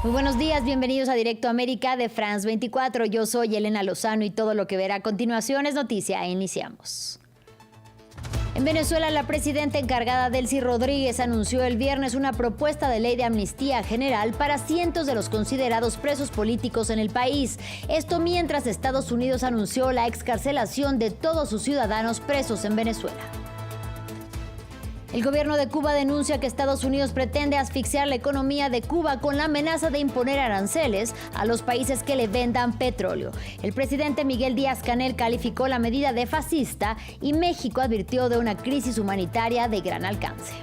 Muy buenos días, bienvenidos a Directo América de France 24. Yo soy Elena Lozano y todo lo que verá a continuación es noticia. Iniciamos. En Venezuela, la presidenta encargada Delcy Rodríguez anunció el viernes una propuesta de ley de amnistía general para cientos de los considerados presos políticos en el país. Esto mientras Estados Unidos anunció la excarcelación de todos sus ciudadanos presos en Venezuela. El gobierno de Cuba denuncia que Estados Unidos pretende asfixiar la economía de Cuba con la amenaza de imponer aranceles a los países que le vendan petróleo. El presidente Miguel Díaz-Canel calificó la medida de fascista y México advirtió de una crisis humanitaria de gran alcance.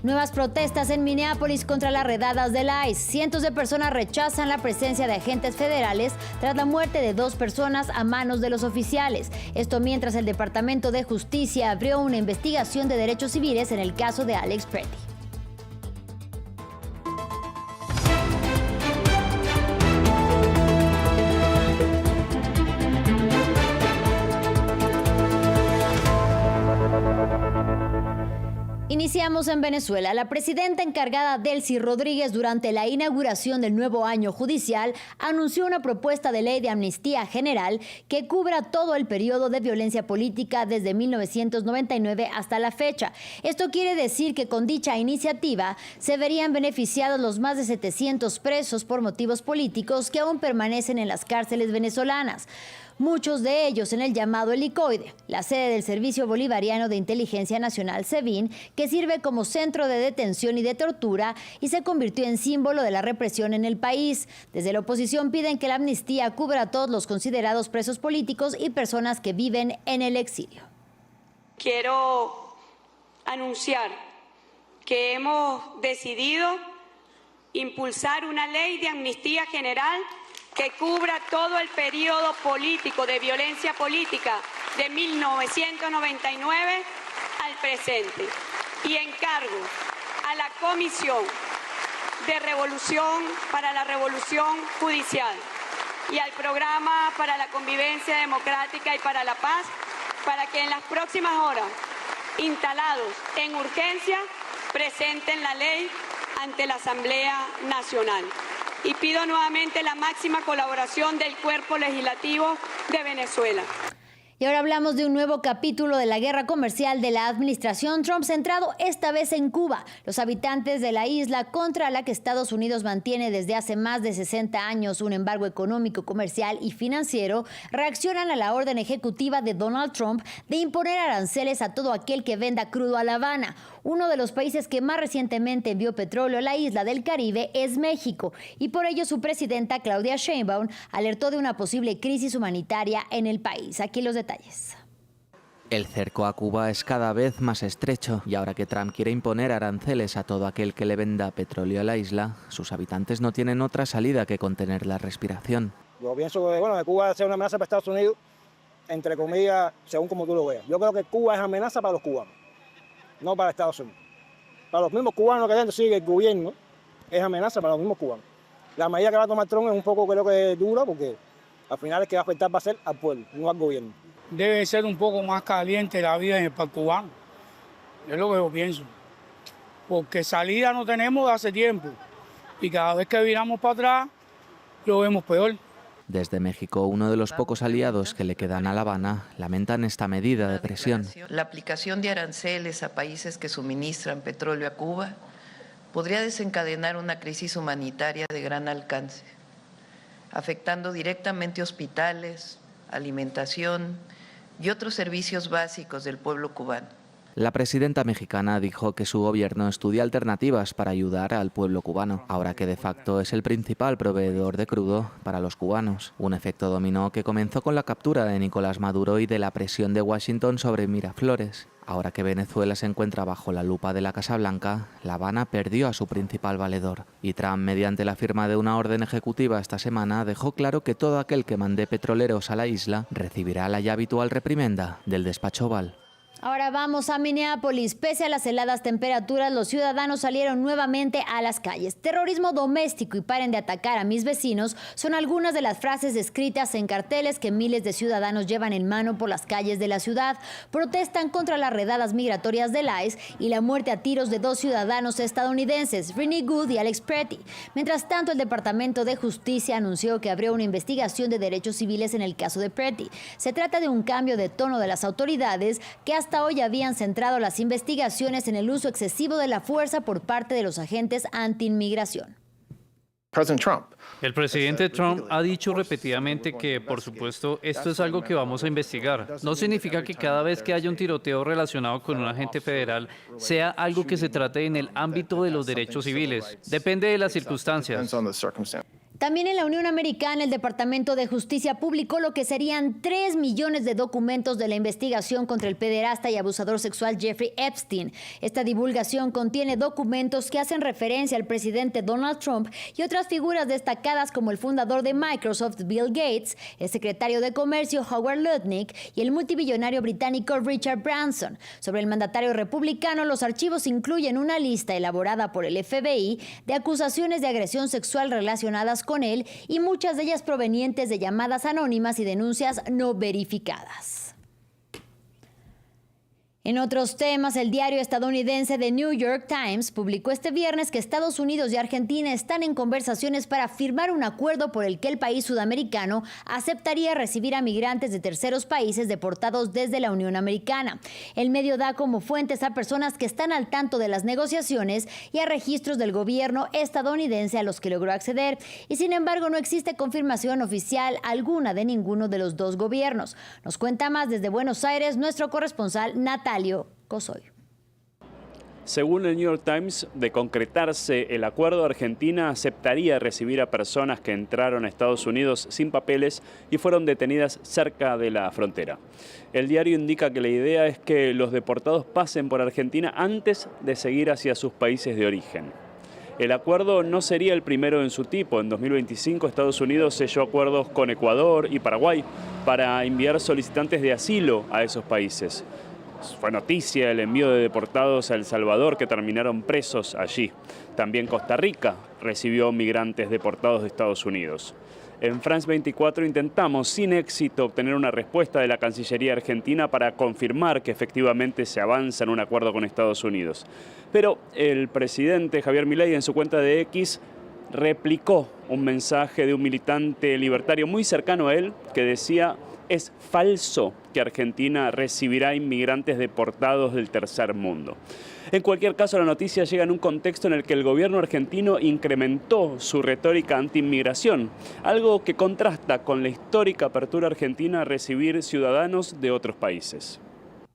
Nuevas protestas en Minneapolis contra las redadas del ICE. Cientos de personas rechazan la presencia de agentes federales tras la muerte de 2 personas a manos de los oficiales. Esto mientras el Departamento de Justicia abrió una investigación de derechos civiles en el caso de Alex Pretty. Iniciamos en Venezuela. La presidenta encargada Delcy Rodríguez, durante la inauguración del nuevo año judicial, anunció una propuesta de ley de amnistía general que cubra todo el periodo de violencia política desde 1999 hasta la fecha. Esto quiere decir que con dicha iniciativa se verían beneficiados los más de 700 presos por motivos políticos que aún permanecen en las cárceles venezolanas. Muchos de ellos en el llamado Helicoide, la sede del Servicio Bolivariano de Inteligencia Nacional SEBIN, que sirve como centro de detención y de tortura y se convirtió en símbolo de la represión en el país. Desde la oposición piden que la amnistía cubra a todos los considerados presos políticos y personas que viven en el exilio. Quiero anunciar que hemos decidido impulsar una ley de amnistía general que cubra todo el periodo político de violencia política de 1999 al presente. Y encargo a la Comisión de Revolución para la Revolución Judicial y al Programa para la Convivencia Democrática y para la Paz para que en las próximas horas, instalados en urgencia, presenten la ley ante la Asamblea Nacional. Y pido nuevamente la máxima colaboración del Cuerpo Legislativo de Venezuela. Y ahora hablamos de un nuevo capítulo de la guerra comercial de la administración Trump, centrado esta vez en Cuba. Los habitantes de la isla, contra la que Estados Unidos mantiene desde hace más de 60 años un embargo económico, comercial y financiero, reaccionan a la orden ejecutiva de Donald Trump de imponer aranceles a todo aquel que venda crudo a La Habana. Uno de los países que más recientemente envió petróleo a la isla del Caribe es México, y por ello su presidenta Claudia Sheinbaum alertó de una posible crisis humanitaria en el país. Aquí los detalles. El cerco a Cuba es cada vez más estrecho y ahora que Trump quiere imponer aranceles a todo aquel que le venda petróleo a la isla, sus habitantes no tienen otra salida que contener la respiración. Yo pienso que Cuba sea una amenaza para Estados Unidos, entre comillas, según como tú lo veas. Yo creo que Cuba es amenaza para los cubanos, no para Estados Unidos. Para los mismos cubanos que dentro sigue el gobierno, es amenaza para los mismos cubanos. La medida que va a tomar Trump es un poco, creo que dura, porque al final el que va a afectar va a ser al pueblo, no al gobierno. Debe ser un poco más caliente la vida para el cubano, es lo que yo pienso. Porque salida no tenemos de hace tiempo y cada vez que viramos para atrás lo vemos peor. Desde México, uno de los pocos aliados que le quedan a La Habana, lamentan esta medida de presión. La aplicación de aranceles a países que suministran petróleo a Cuba podría desencadenar una crisis humanitaria de gran alcance, afectando directamente hospitales, alimentación y otros servicios básicos del pueblo cubano. La presidenta mexicana dijo que su gobierno estudia alternativas para ayudar al pueblo cubano, ahora que de facto es el principal proveedor de crudo para los cubanos. Un efecto dominó que comenzó con la captura de Nicolás Maduro y de la presión de Washington sobre Miraflores. Ahora que Venezuela se encuentra bajo la lupa de la Casa Blanca, La Habana perdió a su principal valedor. Y Trump, mediante la firma de una orden ejecutiva esta semana, dejó claro que todo aquel que mande petroleros a la isla recibirá la ya habitual reprimenda del despacho Oval. Ahora vamos a Minneapolis. Pese a las heladas temperaturas, los ciudadanos salieron nuevamente a las calles. Terrorismo doméstico y paren de atacar a mis vecinos son algunas de las frases escritas en carteles que miles de ciudadanos llevan en mano por las calles de la ciudad. Protestan contra las redadas migratorias del ICE y la muerte a tiros de 2 ciudadanos estadounidenses, Renee Good y Alex Pretty. Mientras tanto, el Departamento de Justicia anunció que abrió una investigación de derechos civiles en el caso de Pretty. Se trata de un cambio de tono de las autoridades que hasta hoy habían centrado las investigaciones en el uso excesivo de la fuerza por parte de los agentes anti-inmigración. El presidente Trump ha dicho repetidamente que, por supuesto, esto es algo que vamos a investigar. No significa que cada vez que haya un tiroteo relacionado con un agente federal sea algo que se trate en el ámbito de los derechos civiles. Depende de las circunstancias. También en la Unión Americana, el Departamento de Justicia publicó lo que serían 3 millones de documentos de la investigación contra el pederasta y abusador sexual Jeffrey Epstein. Esta divulgación contiene documentos que hacen referencia al presidente Donald Trump y otras figuras destacadas como el fundador de Microsoft, Bill Gates, el secretario de Comercio, Howard Lutnick, y el multimillonario británico Richard Branson. Sobre el mandatario republicano, los archivos incluyen una lista elaborada por el FBI de acusaciones de agresión sexual relacionadas con él y muchas de ellas provenientes de llamadas anónimas y denuncias no verificadas. En otros temas, el diario estadounidense The New York Times publicó este viernes que Estados Unidos y Argentina están en conversaciones para firmar un acuerdo por el que el país sudamericano aceptaría recibir a migrantes de terceros países deportados desde la Unión Americana. El medio da como fuentes a personas que están al tanto de las negociaciones y a registros del gobierno estadounidense a los que logró acceder. Y sin embargo, no existe confirmación oficial alguna de ninguno de los dos gobiernos. Nos cuenta más desde Buenos Aires nuestro corresponsal Natalio Cosoy. Según el New York Times, de concretarse el acuerdo, Argentina aceptaría recibir a personas que entraron a Estados Unidos sin papeles y fueron detenidas cerca de la frontera. El diario indica que la idea es que los deportados pasen por Argentina antes de seguir hacia sus países de origen. El acuerdo no sería el primero en su tipo. En 2025 Estados Unidos selló acuerdos con Ecuador y Paraguay para enviar solicitantes de asilo a esos países. Fue noticia el envío de deportados a El Salvador que terminaron presos allí. También Costa Rica recibió migrantes deportados de Estados Unidos. En France 24 intentamos sin éxito obtener una respuesta de la Cancillería argentina para confirmar que efectivamente se avanza en un acuerdo con Estados Unidos. Pero el presidente Javier Milei en su cuenta de X replicó un mensaje de un militante libertario muy cercano a él que decía: es falso que Argentina recibirá inmigrantes deportados del tercer mundo. En cualquier caso, la noticia llega en un contexto en el que el gobierno argentino incrementó su retórica anti-inmigración, algo que contrasta con la histórica apertura argentina a recibir ciudadanos de otros países.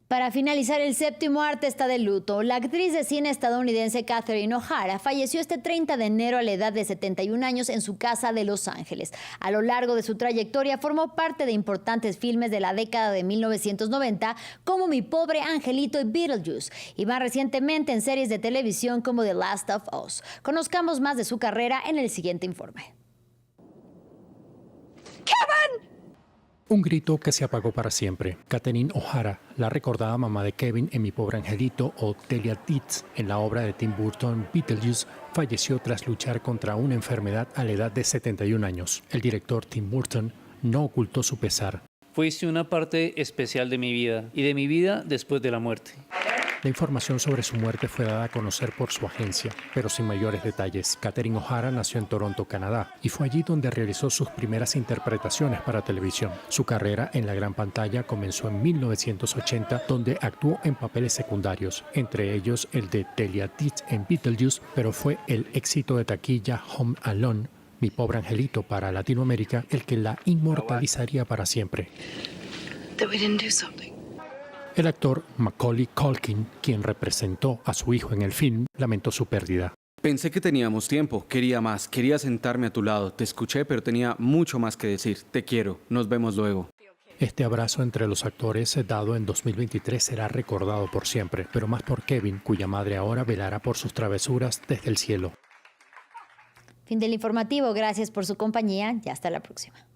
Para finalizar, el séptimo arte está de luto. La actriz de cine estadounidense Catherine O'Hara falleció este 30 de enero a la edad de 71 años en su casa de Los Ángeles. A lo largo de su trayectoria formó parte de importantes filmes de la década de 1990 como Mi pobre angelito y Beetlejuice, y más recientemente en series de televisión como The Last of Us. Conozcamos más de su carrera en el siguiente informe. ¡Kevin! Un grito que se apagó para siempre. Catherine O'Hara, la recordada mamá de Kevin en Mi pobre angelito o Delia Dietz en la obra de Tim Burton Beetlejuice, falleció tras luchar contra una enfermedad a la edad de 71 años. El director Tim Burton no ocultó su pesar. Fuiste una parte especial de mi vida y de mi vida después de la muerte. La información sobre su muerte fue dada a conocer por su agencia, pero sin mayores detalles. Catherine O'Hara nació en Toronto, Canadá, y fue allí donde realizó sus primeras interpretaciones para televisión. Su carrera en la gran pantalla comenzó en 1980, donde actuó en papeles secundarios, entre ellos el de Delia Dietz en Beetlejuice, pero fue el éxito de taquilla Home Alone, Mi pobre angelito para Latinoamérica, el que la inmortalizaría para siempre. El actor Macaulay Culkin, quien representó a su hijo en el film, lamentó su pérdida. Pensé que teníamos tiempo, quería más, quería sentarme a tu lado, te escuché pero tenía mucho más que decir, te quiero, nos vemos luego. Este abrazo entre los actores dado en 2023 será recordado por siempre, pero más por Kevin, cuya madre ahora velará por sus travesuras desde el cielo. Fin del informativo, gracias por su compañía y hasta la próxima.